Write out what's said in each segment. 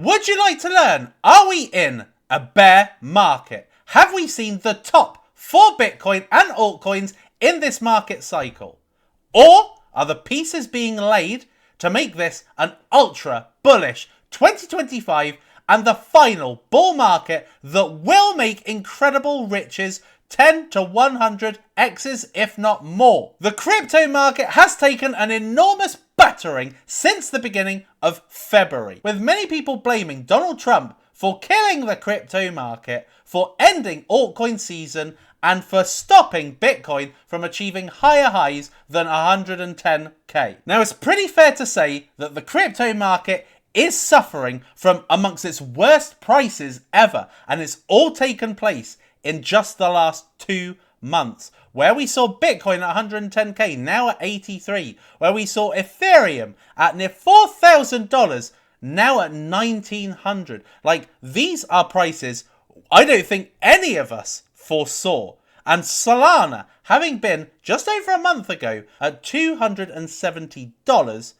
Would you like to learn, are we in a bear market? Have we seen the top for Bitcoin and altcoins in this market cycle? Or are the pieces being laid to make this an ultra bullish 2025 and the final bull market that will make incredible riches 10 to 100 X's, if not more? The crypto market has taken an enormous battering since the beginning of February, with many people blaming Donald Trump for killing the crypto market, for ending altcoin season, and for stopping Bitcoin from achieving higher highs than 110k. Now, it's pretty fair to say that the crypto market is suffering from amongst its worst prices ever, and it's all taken place in just the last 2 months, where we saw Bitcoin at 110k, now at 83, where we saw Ethereum at near $4,000, now at 1900. Like, these are prices I don't think any of us foresaw. And Solana, having been just over a month ago at $270,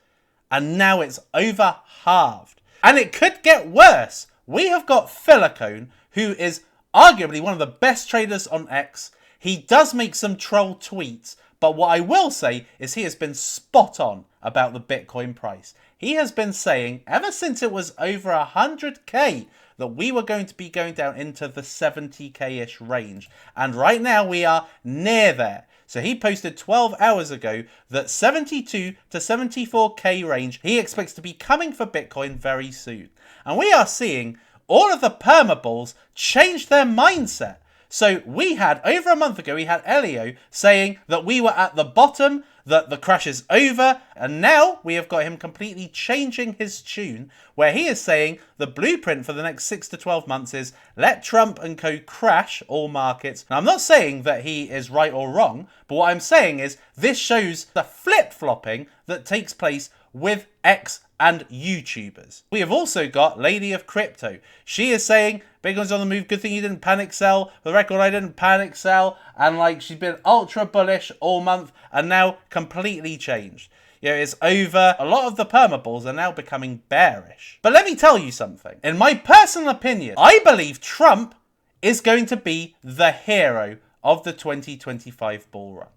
and now it's over halved. And it could get worse. We have got Philocone, who is arguably one of the best traders on X. He does make some troll tweets, but what I will say is he has been spot on about the Bitcoin price. He has been saying, ever since it was over 100k, that we were going to be going down into the 70k-ish range. And right now we are near there. So he posted 12 hours ago that 72 to 74k range he expects to be coming for Bitcoin very soon. And we are seeing all of the permabulls change their mindset. So we had, over a month ago, we had Elio saying that we were at the bottom, that the crash is over, and now we have got him completely changing his tune, where he is saying the blueprint for the next 6 to 12 months is let Trump and co crash all markets. Now, I'm not saying that he is right or wrong, but what I'm saying is this shows the flip-flopping that takes place with X and YouTubers. We have also got Lady of Crypto. She is saying Bitcoin's on the move. Good thing you didn't panic sell. For the record, I didn't panic sell. And like, she's been ultra bullish all month and now completely changed. You know, it's over. A lot of the permabulls are now becoming bearish. But let me tell you something. In my personal opinion, I believe Trump is going to be the hero of the 2025 bull run.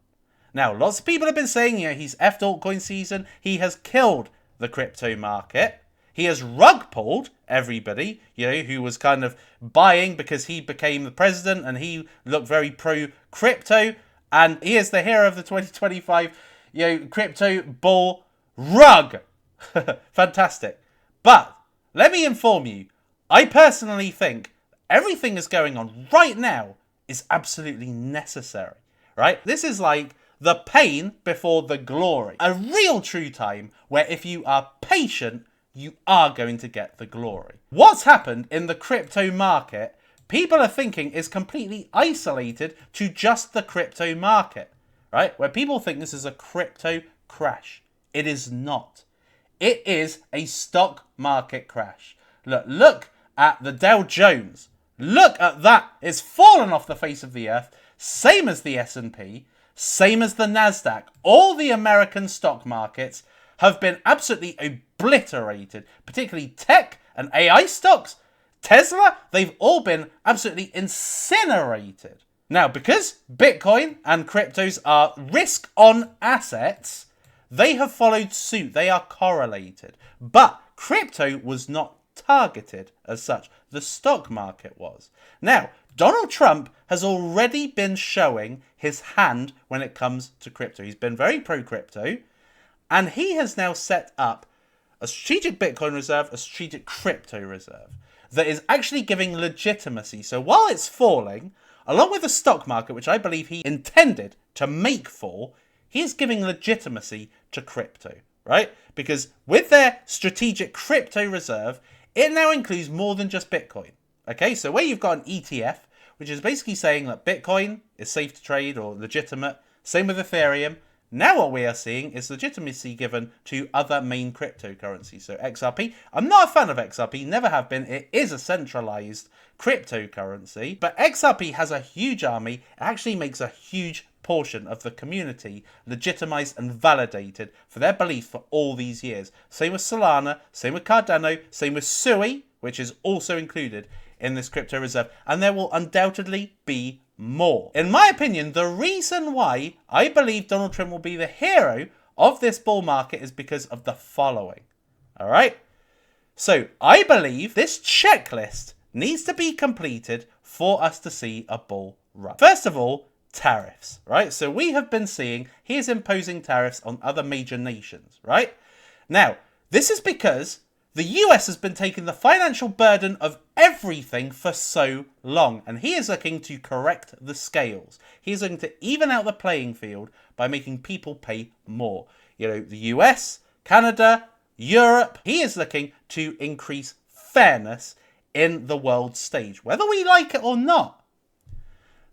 Now, lots of people have been saying, you know, he's effed altcoin season. He has killed the crypto market. He has rug pulled everybody, you know, who was kind of buying because he became the president and he looked very pro crypto. And he is the hero of the 2025, you know, crypto bull rug. Fantastic. But let me inform you, I personally think everything that's going on right now is absolutely necessary, right? This is like the pain before the glory. A real true time where if you are patient, you are going to get the glory. What's happened in the crypto market, people are thinking is completely isolated to just the crypto market, right? Where people think this is a crypto crash. It is not. It is a stock market crash. Look at the Dow Jones. Look at that. It's fallen off the face of the earth. Same as the S&P. Same as the NASDAQ. All the American stock markets have been absolutely obliterated, particularly tech and AI stocks. Tesla, they've all been absolutely incinerated. Now, because Bitcoin and cryptos are risk-on assets, they have followed suit. They are correlated. But crypto was not targeted as such. The stock market was. Now, Donald Trump has already been showing his hand when it comes to crypto. He's been very pro-crypto, and he has now set up a strategic Bitcoin reserve, a strategic crypto reserve that is actually giving legitimacy. So while it's falling, along with the stock market, which I believe he intended to make fall, he is giving legitimacy to crypto, right? Because with their strategic crypto reserve, it now includes more than just Bitcoin. Okay, so where you've got an ETF, which is basically saying that Bitcoin is safe to trade or legitimate, same with Ethereum. Now what we are seeing is legitimacy given to other main cryptocurrencies. So XRP, I'm not a fan of XRP, never have been. It is a centralized cryptocurrency, but XRP has a huge army. It actually makes a huge portion of the community legitimized and validated for their belief for all these years. Same with Solana, same with Cardano, same with Sui, which is also included in this crypto reserve. And there will undoubtedly be more. In my opinion, the reason why I believe Donald Trump will be the hero of this bull market is because of the following. All right? So I believe this checklist needs to be completed for us to see a bull run. First of all, tariffs, right? So we have been seeing he is imposing tariffs on other major nations, right? Now, this is because the US has been taking the financial burden of everything for so long, and he is looking to correct the scales. He is looking to even out the playing field by making people pay more. You know, the US, Canada, Europe, he is looking to increase fairness in the world stage, whether we like it or not.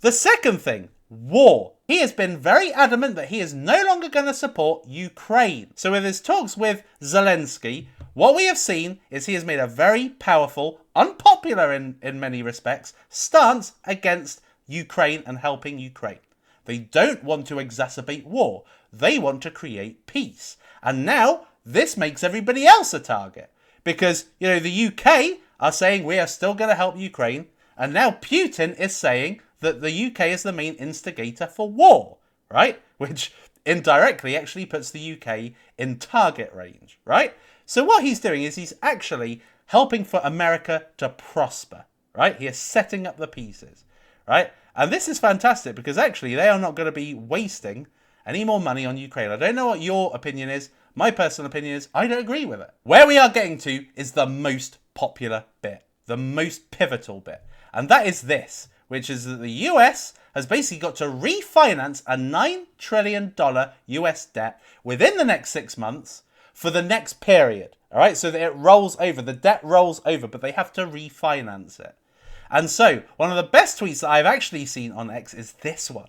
The second thing, war. He has been very adamant that he is no longer going to support Ukraine. So with his talks with Zelensky, what we have seen is he has made a very powerful, unpopular in many respects, stance against Ukraine and helping Ukraine. They don't want to exacerbate war. They want to create peace. And now this makes everybody else a target. Because, you know, the UK are saying we are still going to help Ukraine. And now Putin is saying that the UK is the main instigator for war, right? Which indirectly actually puts the UK in target range, right? So what he's doing is he's actually helping for America to prosper, right? He is setting up the pieces, right? And this is fantastic because actually they are not going to be wasting any more money on Ukraine. I don't know what your opinion is. My personal opinion is I don't agree with it. Where we are getting to is the most popular bit, the most pivotal bit. And that is this, which is that the US has basically got to refinance a $9 trillion US debt within the next 6 months for the next period. All right, so that it rolls over, the debt rolls over, but they have to refinance it. And so one of the best tweets that I've actually seen on X is this one.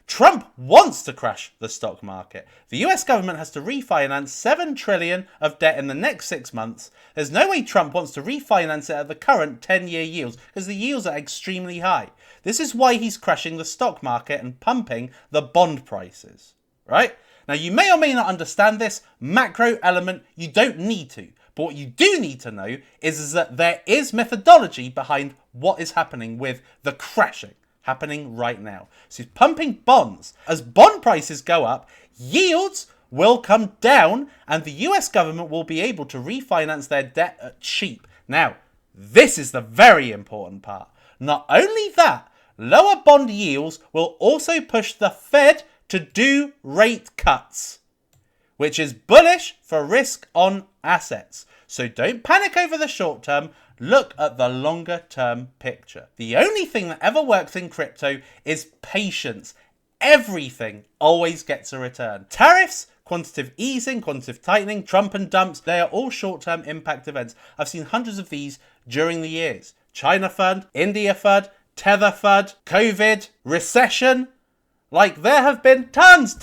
Trump wants to crash the stock market. The US government has to refinance $7 trillion of debt in the next 6 months. There's no way Trump wants to refinance it at the current 10-year yields because the yields are extremely high. This is why he's crashing the stock market and pumping the bond prices, right? Now, you may or may not understand this macro element. You don't need to. But what you do need to know is that there is methodology behind what is happening with the crashing happening right now. So he's pumping bonds. As bond prices go up, yields will come down and the US government will be able to refinance their debt at cheap. Now, this is the very important part. Not only that, lower bond yields will also push the Fed to do rate cuts, which is bullish for risk on assets. So don't panic over the short term. Look at the longer term picture. The only thing that ever works in crypto is patience. Everything always gets a return. Tariffs, quantitative easing, quantitative tightening, Trump and dumps, they are all short-term impact events. I've seen hundreds of these during the years. China FUD, India FUD, Tether FUD, COVID, recession. Like there have been tons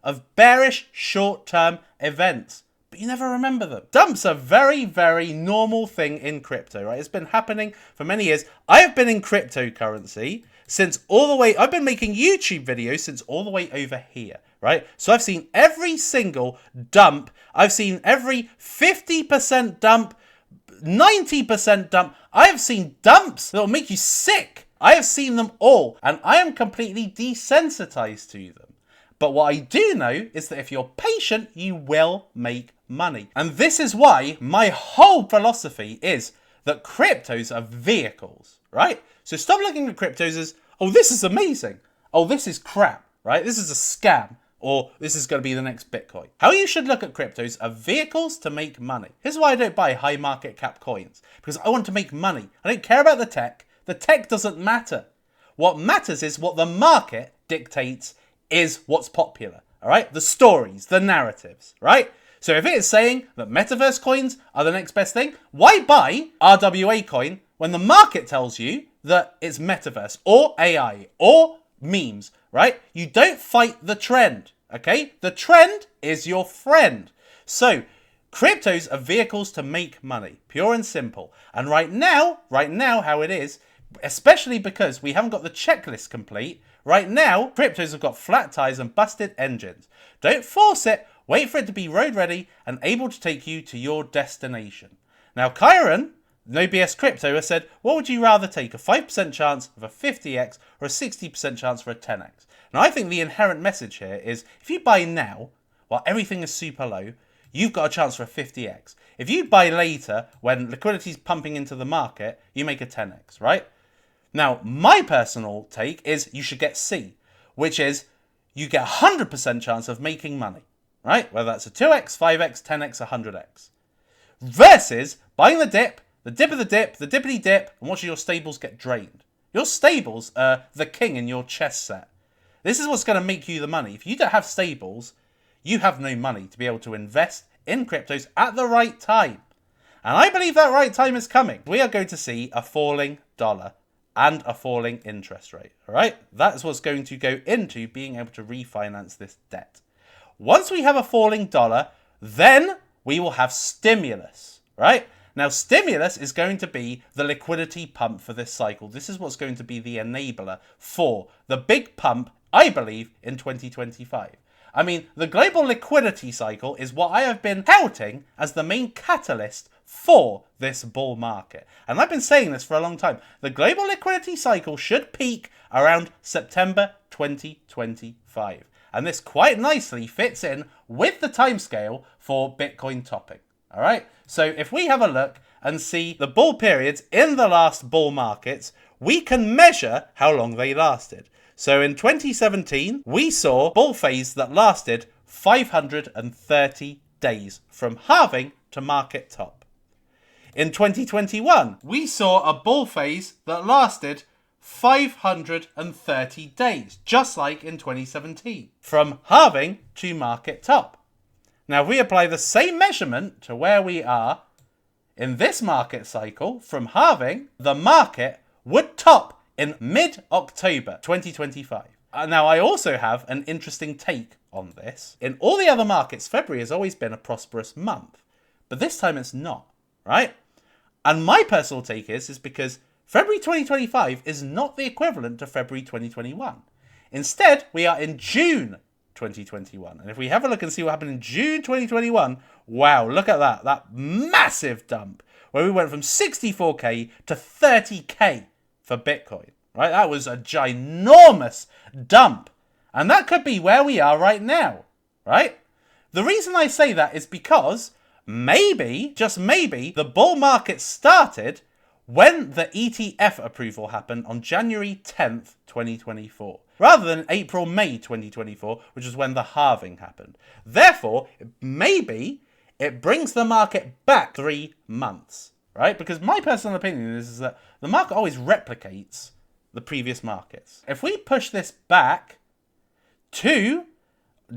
of bearish short-term events. But you never remember them. Dumps are very, very normal thing in crypto, right? It's been happening for many years. I have been in cryptocurrency since all the way, I've been making YouTube videos since all the way over here, right? So I've seen every single dump. I've seen every 50% dump, 90% dump. I have seen dumps that will make you sick. I have seen them all, and I am completely desensitized to them. But what I do know is that if you're patient, you will make money. And this is why my whole philosophy is that cryptos are vehicles, right? So stop looking at cryptos as, oh, this is amazing. Oh, this is crap, right? This is a scam. Or this is going to be the next Bitcoin. How you should look at cryptos are vehicles to make money. Here's why I don't buy high market cap coins. Because I want to make money. I don't care about the tech. The tech doesn't matter. What matters is what the market dictates is what's popular, all right? The stories, the narratives, right? So if it is saying that metaverse coins are the next best thing, why buy RWA coin when the market tells you that it's metaverse or AI or memes, right? You don't fight the trend, okay? The trend is your friend. So cryptos are vehicles to make money, pure and simple. And right now, how it is, especially because we haven't got the checklist complete, right now, cryptos have got flat tires and busted engines. Don't force it. Wait for it to be road ready and able to take you to your destination. Now, Kyron, No BS Crypto, has said, what would you rather take, a 5% chance of a 50x or a 60% chance for a 10x? Now, I think the inherent message here is if you buy now, while everything is super low, you've got a chance for a 50x. If you buy later, when liquidity is pumping into the market, you make a 10x, right? Now, my personal take is you should get C, which is you get a 100% chance of making money, right? Whether that's a 2x, 5x, 10x, 100x. Versus buying the dip of the dip, the dippity dip, and watching your stables get drained. Your stables are the king in your chess set. This is what's going to make you the money. If you don't have stables, you have no money to be able to invest in cryptos at the right time. And I believe that right time is coming. We are going to see a falling dollar and a falling interest rate. All right? That's what's going to go into being able to refinance this debt. Once we have a falling dollar, then we will have stimulus, right? Now, stimulus is going to be the liquidity pump for this cycle. This is what's going to be the enabler for the big pump, I believe, in 2025. I mean, the global liquidity cycle is what I have been touting as the main catalyst for this bull market. And I've been saying this for a long time. The global liquidity cycle should peak around September 2025. And this quite nicely fits in with the timescale for Bitcoin topping. All right. So if we have a look and see the bull periods in the last bull markets, we can measure how long they lasted. So in 2017, we saw a bull phase that lasted 530 days from halving to market top. In 2021, we saw a bull phase that lasted 530 days, just like in 2017, from halving to market top. Now, if we apply the same measurement to where we are in this market cycle, from halving, the market would top in mid-October 2025. Now, I also have an interesting take on this. In all the other markets, February has always been a prosperous month, but this time it's not, right? And my personal take is because February 2025 is not the equivalent to February 2021. Instead, we are in June 2021. And if we have a look and see what happened in June 2021, wow, look at that massive dump where we went from 64k to 30k for Bitcoin, right? That was a ginormous dump. And that could be where we are right now, right? The reason I say that is because maybe, just maybe, the bull market started when the ETF approval happened on January 10th, 2024, rather than April, May 2024, which is when the halving happened. Therefore, maybe it brings the market back 3 months, right? Because my personal opinion is that the market always replicates the previous markets. If we push this back to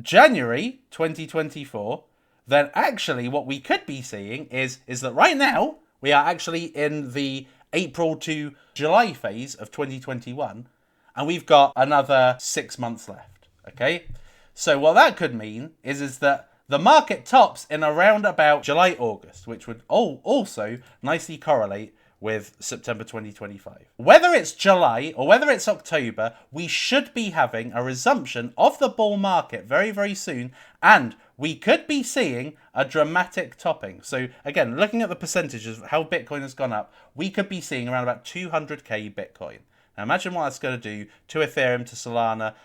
January 2024, then actually what we could be seeing is that right now, we are actually in the April to July phase of 2021, and we've got another 6 months left, okay? So what that could mean is that the market tops in around about July, August, which would also nicely correlate with September 2025. Whether it's July or whether it's October, we should be having a resumption of the bull market very, very soon, and we could be seeing a dramatic topping. So again, looking at the percentages of how Bitcoin has gone up, we could be seeing around about 200k Bitcoin. Now imagine what that's going to do to Ethereum, to Solana,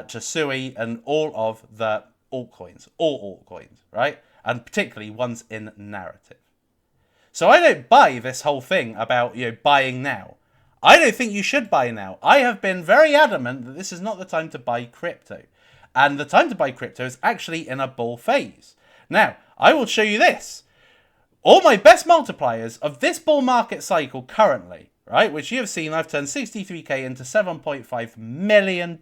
to Sui, and all of the altcoins, right? And particularly ones in narrative. So I don't buy this whole thing about, buying now. I don't think you should buy now. I have been very adamant that this is not the time to buy crypto. And the time to buy crypto is actually in a bull phase. Now, I will show you this. All my best multipliers of this bull market cycle currently, right, which you have seen I've turned 63k into $7.5 million,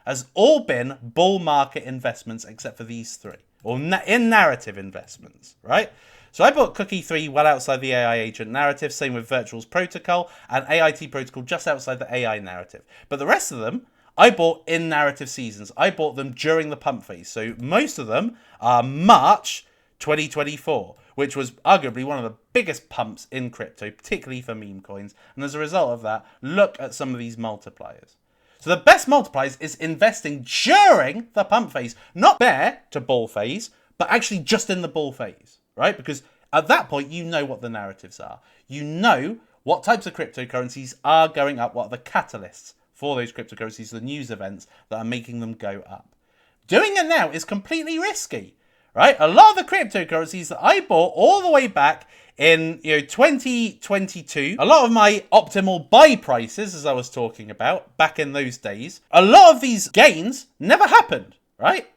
has all been bull market investments except for these three, or in narrative investments, right? So I bought Cookie 3 well outside the AI agent narrative, same with Virtual's protocol, and AIT protocol just outside the AI narrative. But the rest of them, I bought in narrative seasons. I bought them during the pump phase. So most of them are March 2024, which was arguably one of the biggest pumps in crypto, particularly for meme coins. And as a result of that, look at some of these multipliers. So the best multipliers is investing during the pump phase, not bear to bull phase, but actually just in the bull phase, right? Because At that point, you know what the narratives are. You know what types of cryptocurrencies are going up, what are the catalysts for those cryptocurrencies, the news events that are making them go up. Doing it now is completely risky, right? A lot of the cryptocurrencies that I bought all the way back in 2022, a lot of my optimal buy prices, as I was talking about back in those days, a lot of these gains never happened, right?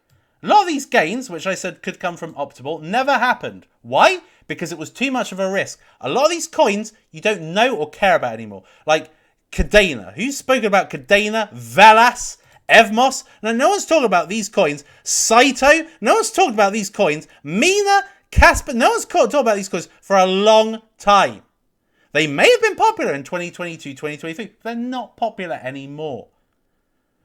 A lot of these gains, which I said could come from optimal, never happened. Why? Because it was too much of a risk. A lot of these coins you don't know or care about anymore. Like Cadena. Who's spoken about Cadena, Velas, Evmos? Now, no one's talking about these coins. Saito. No one's talking about these coins. Mina, Casper. No one's talking about these coins for a long time. They may have been popular in 2022, 2023. But they're not popular anymore.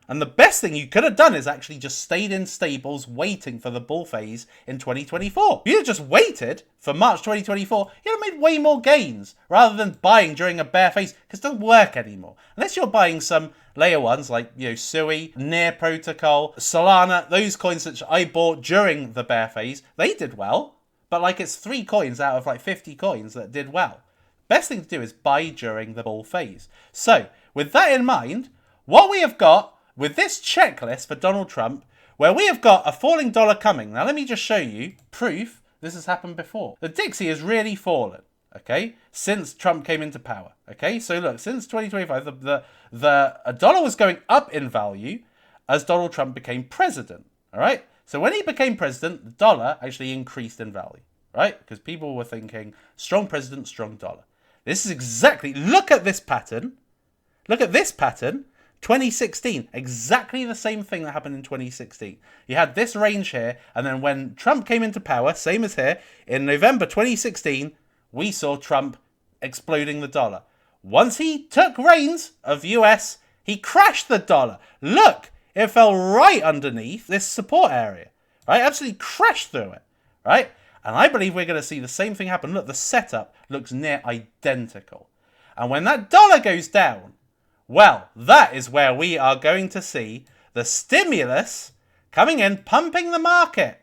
And the best thing you could have done is actually just stayed in stables waiting for the bull phase in 2024. If you had just waited for March 2024, you'd have made way more gains rather than buying during a bear phase, because it doesn't work anymore. Unless you're buying some layer ones like, Sui, Near Protocol, Solana, those coins that I bought during the bear phase, they did well. But it's 3 coins out of 50 coins that did well. Best thing to do is buy during the bull phase. So, with that in mind, what we have got with this checklist for Donald Trump, where we have got a falling dollar coming. Now, let me just show you proof this has happened before. The Dixie has really fallen, okay, since Trump came into power, okay? So, look, since 2025, the dollar was going up in value as Donald Trump became president, all right? So, when he became president, the dollar actually increased in value, right? Because people were thinking, strong president, strong dollar. This is exactly, look at this pattern. Look at this pattern. 2016, exactly the same thing that happened in 2016. You had this range here, and then when Trump came into power, same as here, in November 2016, we saw Trump exploding the dollar. Once he took reins of US, he crashed the dollar. Look, it fell right underneath this support area, right? Absolutely crashed through it, right? And I believe we're going to see the same thing happen. Look, the setup looks near identical. And when that dollar goes down, well, that is where we are going to see the stimulus coming in, pumping the market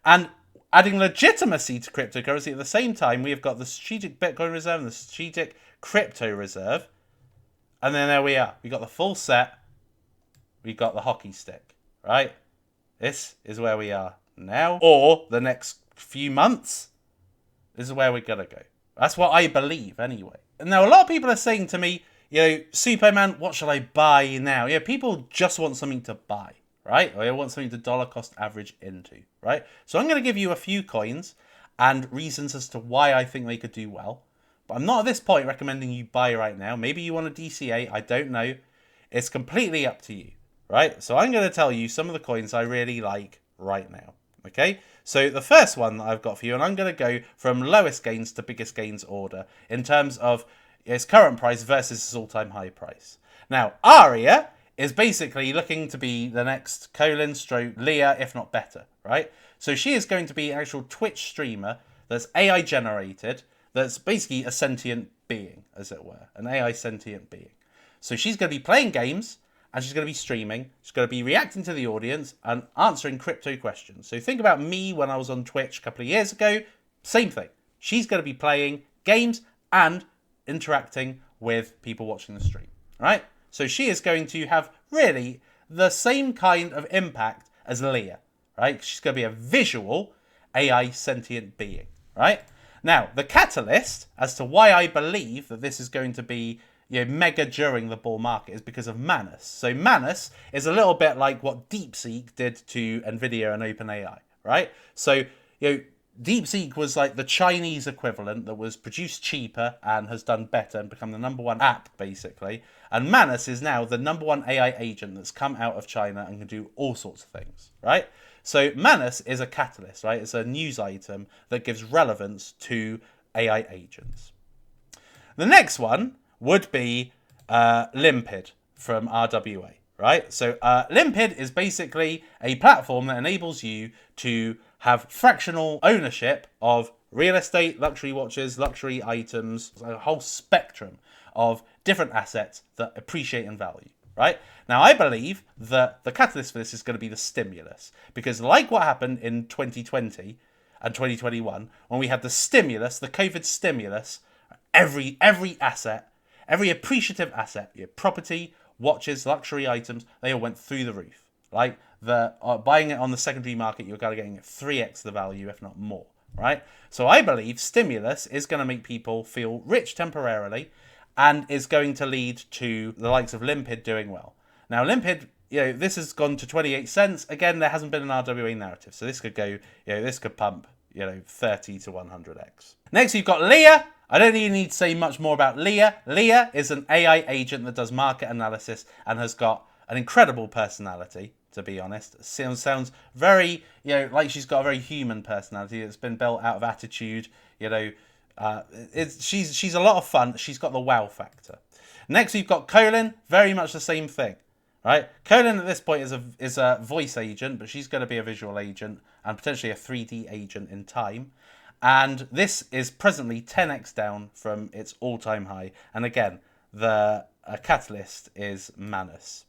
and adding legitimacy to cryptocurrency. At the same time, we have got the strategic Bitcoin reserve and the strategic crypto reserve. And then there we are. We got the full set. We got the hockey stick, right? This is where we are now, or the next few months. This is where we're going to go. That's what I believe anyway. Now, a lot of people are saying to me, Suppoman, what should I buy now? People just want something to buy, right? Or they want something to dollar cost average into, right? So I'm going to give you a few coins and reasons as to why I think they could do well. But I'm not at this point recommending you buy right now. Maybe you want a DCA. I don't know. It's completely up to you, right? So I'm going to tell you some of the coins I really like right now, okay? So the first one that I've got for you, and I'm going to go from lowest gains to biggest gains order in terms of its current price versus its all-time high price. Now, Aria is basically looking to be the next Colin stroke Leah, if not better, right? So she is going to be an actual Twitch streamer that's AI generated, that's basically a sentient being, as it were, an AI sentient being. So she's going to be playing games, and she's going to be streaming. She's going to be reacting to the audience and answering crypto questions. So think about me when I was on Twitch a couple of years ago. Same thing. She's going to be playing games and interacting with people watching the stream, right? So she is going to have really the same kind of impact as Leah, right? She's going to be a visual AI sentient being, right? Now, the catalyst as to why I believe that this is going to be mega during the bull market is because of Manus. So Manus is a little bit like what DeepSeek did to Nvidia and OpenAI, right? So, DeepSeek was like the Chinese equivalent that was produced cheaper and has done better and become the #1 app, basically. And Manus is now the #1 AI agent that's come out of China and can do all sorts of things, right? So Manus is a catalyst, right? It's a news item that gives relevance to AI agents. The next one would be Limpid from RWA, right? So Limpid is basically a platform that enables you to have fractional ownership of real estate, luxury watches, luxury items, a whole spectrum of different assets that appreciate in value, right? Now, I believe that the catalyst for this is going to be the stimulus, because like what happened in 2020, and 2021, when we had the stimulus, the COVID stimulus, every asset, every appreciative asset, your property, watches, luxury items, they all went through the roof. Like buying it on the secondary market, you're getting 3x the value, if not more, right? So I believe stimulus is going to make people feel rich temporarily, and is going to lead to the likes of Limpid doing well. Now, Limpid, this has gone to 28 cents. Again, there hasn't been an RWA narrative, so this could go, this could pump, 30 to 100x. Next, you've got Leah. I don't even need to say much more about Leah. Leah is an AI agent that does market analysis and has got an incredible personality, to be honest. It sounds very, like she's got a very human personality that's been built out of attitude, she's a lot of fun. She's got the wow factor. Next, we've got Colin. Very much the same thing, right? Colin at this point is a voice agent, but she's going to be a visual agent and potentially a 3D agent in time. And this is presently 10x down from its all-time high. And again, the catalyst is Manus.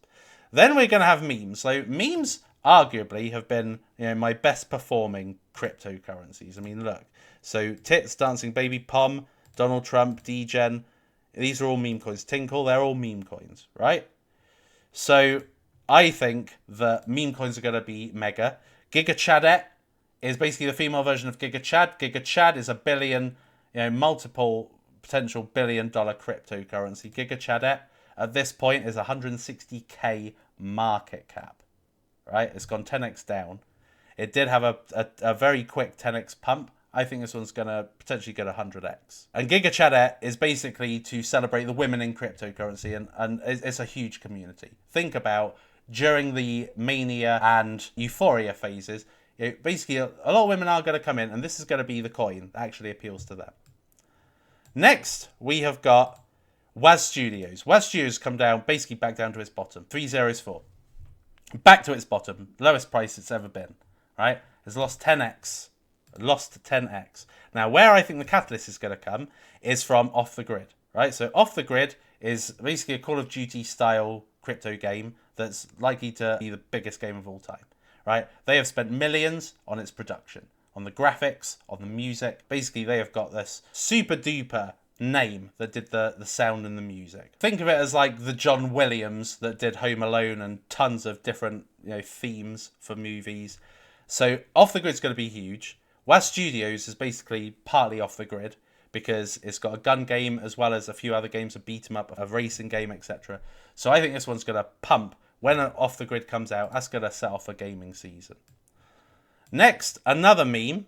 Then we're going to have memes. So memes arguably have been my best performing cryptocurrencies. I mean, look. So Tits, Dancing Baby, Pom, Donald Trump, Degen, these are all meme coins. Tinkle, they're all meme coins, right? So I think that meme coins are going to be mega. Giga Chadette is basically the female version of Giga Chad. Giga Chad is a billion, multiple potential $1 billion cryptocurrency. Giga Chadette at this point is 160k market cap, right? It's gone 10x down. It did have a very quick 10x pump. I think this one's going to potentially get 100x. And Giga Chadette is basically to celebrate the women in cryptocurrency, and it's a huge community. Think about during the mania and euphoria phases, basically a lot of women are going to come in, and this is going to be the coin that actually appeals to them. Next, we have got WAS Studios. WAS Studios come down, basically back down to its bottom. 3004. Back to its bottom. Lowest price it's ever been, right? It's lost 10x. Lost 10x. Now, where I think the catalyst is going to come is from Off the Grid, right? So Off the Grid is basically a Call of Duty style crypto game that's likely to be the biggest game of all time, right? They have spent millions on its production, on the graphics, on the music. Basically, they have got this super duper name that did the sound and the music. Think of it as like the John Williams that did Home Alone and tons of different themes for movies. So Off the Grid is going to be huge. WAS Studios is basically partly off the grid because it's got a gun game as well as a few other games, a beat 'em up, a racing game, etc. So I think this one's going to pump. When Off the Grid comes out, that's going to set off a gaming season. Next, another meme,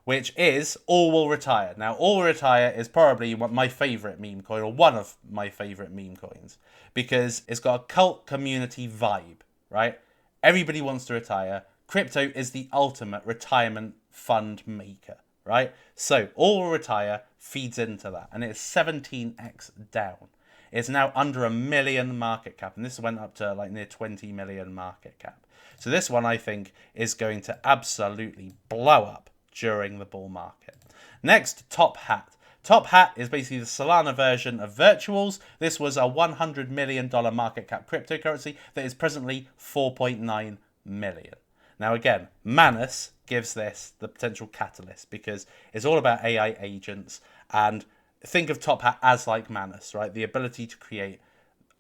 which is All Will Retire. Now, All Will Retire is probably my favourite meme coin, or one of my favourite meme coins, because it's got a cult community vibe, right? Everybody wants to retire. Crypto is the ultimate retirement fund maker, right? So All Will Retire feeds into that, and it's 17x down. It's now under $1 million market cap, and this went up to like near 20 million market cap. So this one I think is going to absolutely blow up during the bull market. Next, Top Hat. Top Hat is basically the Solana version of Virtuals. This was a $100 million market cap cryptocurrency that is presently 4.9 million. Now again, Manus gives this the potential catalyst because it's all about AI agents, and think of Top Hat as like Manus, right? The ability to create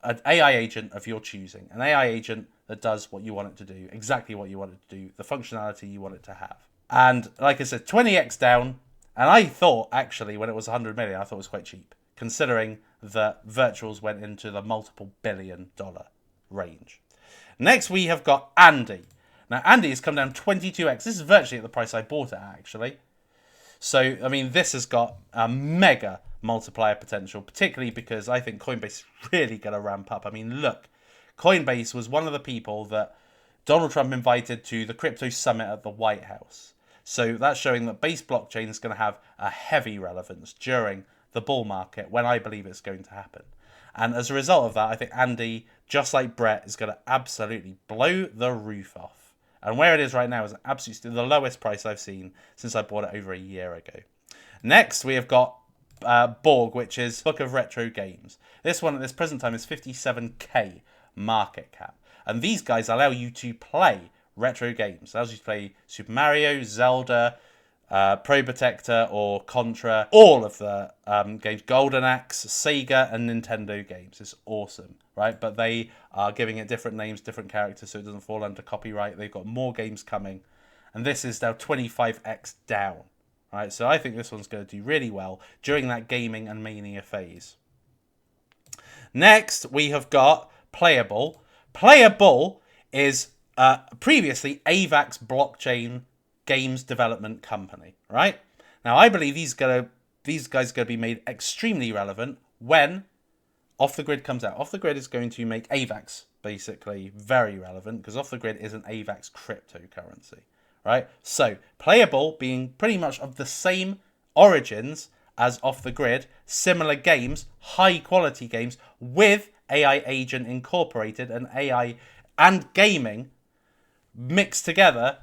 an AI agent of your choosing, an AI agent that does what you want it to do, exactly what you want it to do, the functionality you want it to have. And like I said, 20x down, and I thought actually when it was 100 million, I thought it was quite cheap, considering that Virtuals went into the multiple $1 billion range. Next, we have got Andy. Now, Andy has come down 22x. This is virtually at the price I bought it at, actually. So, I mean, this has got a mega multiplier potential, particularly because I think Coinbase is really going to ramp up. I mean, look, Coinbase was one of the people that Donald Trump invited to the crypto summit at the White House. So that's showing that base blockchain is going to have a heavy relevance during the bull market when I believe it's going to happen. And as a result of that, I think Andy, just like Brett, is going to absolutely blow the roof off. And where it is right now is absolutely the lowest price I've seen since I bought it over a year ago. Next, we have got Borg, which is Book of Retro Games. This one at this present time is 57k market cap. And these guys allow you to play retro games. It allows you to play Super Mario, Zelda, Pro Protector or Contra, all of the games, Golden Axe, Sega and Nintendo games. It's awesome, right? But they are giving it different names, different characters, so it doesn't fall under copyright. They've got more games coming, and this is now 25x down, right? So I think this one's going to do really well during that gaming and mania phase. Next, we have got Playable. Playable is previously AVAX blockchain games development company, right? Now, I believe these guys are going to be made extremely relevant when Off the Grid comes out. Off the Grid is going to make AVAX basically very relevant because Off the Grid is an AVAX cryptocurrency, right? So, Playable being pretty much of the same origins as Off the Grid, similar games, high quality games with AI agent incorporated and AI and gaming mixed together,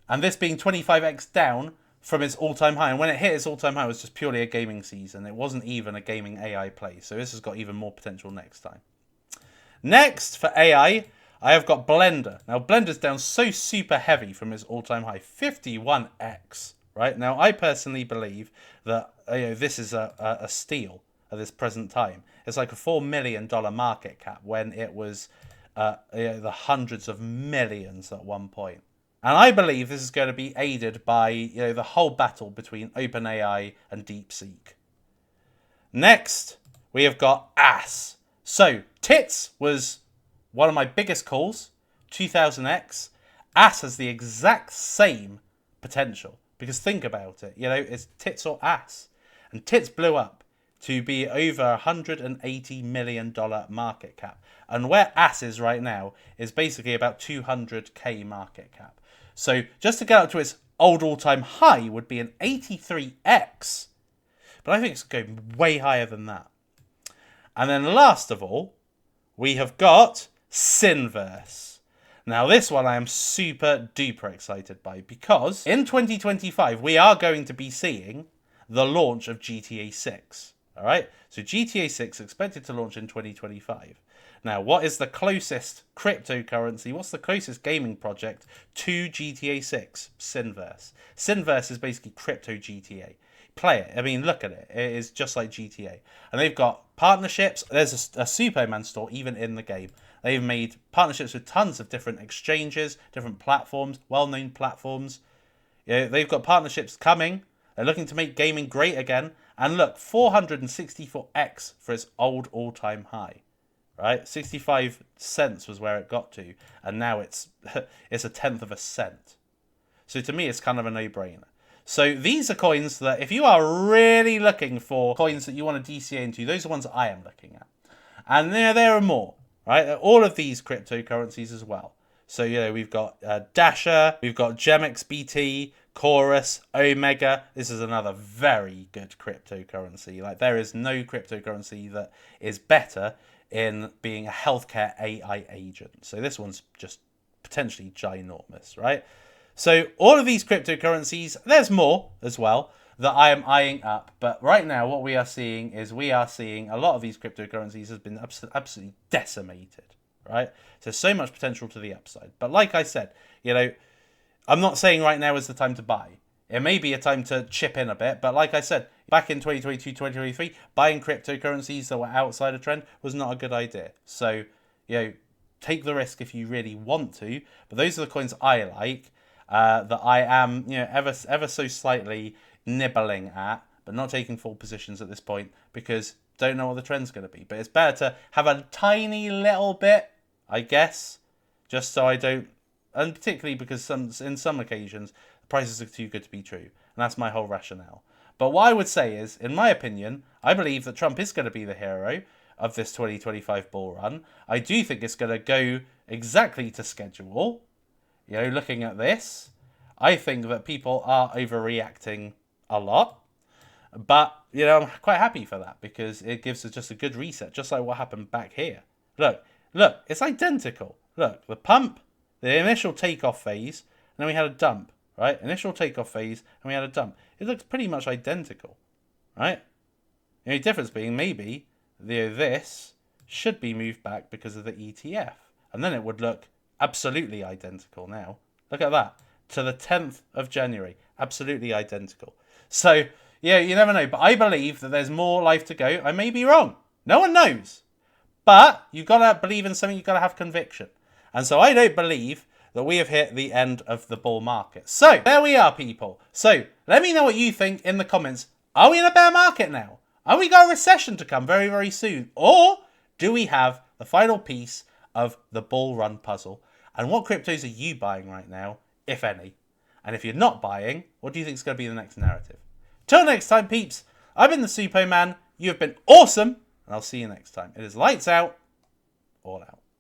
and this being 25x down from its all-time high. And when it hit its all-time high, it was just purely a gaming season. It wasn't even a gaming AI play. So this has got even more potential next time. Next, for AI, I have got Blender. Now, Blender's down so super heavy from its all-time high, 51x. Right? Now, I personally believe that this is a steal at this present time. It's like a $4 million market cap when it was the hundreds of millions at one point. And I believe this is going to be aided by the whole battle between OpenAI and DeepSeek. Next, we have got Ass. So, Tits was one of my biggest calls, 2000x. Ass has the exact same potential. Because think about it, it's Tits or Ass. And Tits blew up to be over $180 million market cap. And where Ass is right now is basically about 200k market cap. So just to get up to its old all-time high would be an 83x. But I think it's going way higher than that. And then last of all, we have got Synverse. Now this one I am super duper excited by because in 2025 we are going to be seeing the launch of GTA 6. Alright, so GTA 6 expected to launch in 2025. Now, what is the closest cryptocurrency? What's the closest gaming project to GTA 6? Synverse. Synverse is basically crypto GTA. Play it. I mean, look at it. It is just like GTA. And they've got partnerships. There's a Suppoman store even in the game. They've made partnerships with tons of different exchanges, different platforms, well-known platforms. They've got partnerships coming. They're looking to make gaming great again. And look, 464x for its old all-time high. Right, 65 cents was where it got to, and now it's a tenth of a cent. So to me, it's kind of a no-brainer. So these are coins that if you are really looking for coins that you want to DCA into, those are ones that I am looking at. And there are more, right? All of these cryptocurrencies as well. So we've got Dasher, we've got GemXBT, Chorus, Omega. This is another very good cryptocurrency. Like there is no cryptocurrency that is better in being a healthcare AI agent. So this one's just potentially ginormous, right? So all of these cryptocurrencies, there's more as well that I am eyeing up. But right now what we are seeing is a lot of these cryptocurrencies has been absolutely decimated, right? So much potential to the upside. But like I said, I'm not saying right now is the time to buy. It may be a time to chip in a bit, but like I said, back in 2022, 2023, buying cryptocurrencies that were outside of trend was not a good idea. So, take the risk if you really want to. But those are the coins I like, that I am, ever so slightly nibbling at, but not taking full positions at this point because don't know what the trend's going to be. But it's better to have a tiny little bit, I guess, just so I don't, and particularly because in some occasions, prices are too good to be true. And that's my whole rationale. But what I would say is, in my opinion, I believe that Trump is going to be the hero of this 2025 bull run. I do think it's going to go exactly to schedule. Looking at this, I think that people are overreacting a lot. But, I'm quite happy for that because it gives us just a good reset, just like what happened back here. Look, it's identical. Look, the pump, the initial takeoff phase, and then we had a dump. Right? Initial takeoff phase, and we had a dump. It looks pretty much identical. Right? The only difference being maybe this should be moved back because of the ETF. And then it would look absolutely identical now. Look at that. to the 10th of January. Absolutely identical. So, yeah, you never know. But I believe that there's more life to go. I may be wrong. No one knows. But you've got to believe in something. You've got to have conviction. And so I don't believe that we have hit the end of the bull market. So there we are, people. So let me know what you think in the comments. Are we in a bear market now? Are we got a recession to come very, very soon? Or do we have the final piece of the bull run puzzle? And what cryptos are you buying right now, if any? And if you're not buying, what do you think is going to be the next narrative? Till next time, peeps, I've been the Suppoman. You have been awesome. And I'll see you next time. It is lights out, all out.